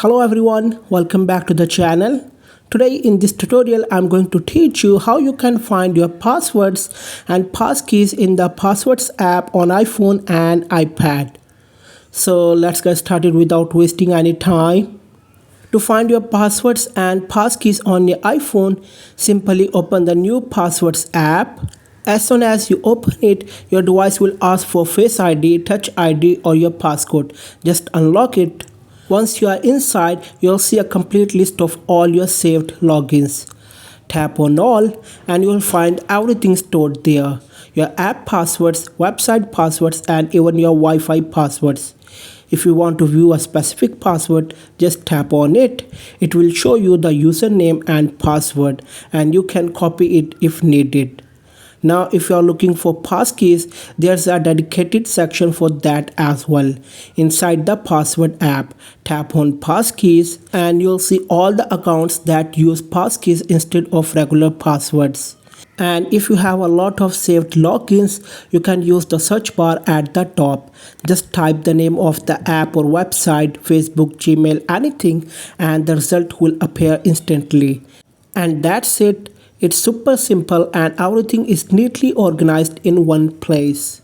Hello everyone, welcome back to the channel. Today in this tutorial I'm going to teach you how you can find your passwords and passkeys in the Passwords app on iPhone and iPad. So let's get started without wasting any time. To find your passwords and passkeys on your iPhone, simply open the new Passwords app. As soon as you open it, your device will ask for Face ID, Touch ID or your passcode. Just unlock it. Once you are inside, you'll see a complete list of all your saved logins. Tap on all and you'll find everything stored there. Your app passwords, website passwords and even your Wi-Fi passwords. If you want to view a specific password, just tap on it. It will show you the username and password and you can copy it if needed. Now if you are looking for passkeys, there's a dedicated section for that as well. Inside the Password app, tap on Passkeys and you'll see all the accounts that use passkeys instead of regular passwords. And if you have a lot of saved logins, you can use the search bar at the top. Just type the name of the app or website, Facebook, Gmail, anything, and the result will appear instantly. And that's it. It's super simple and everything is neatly organized in one place.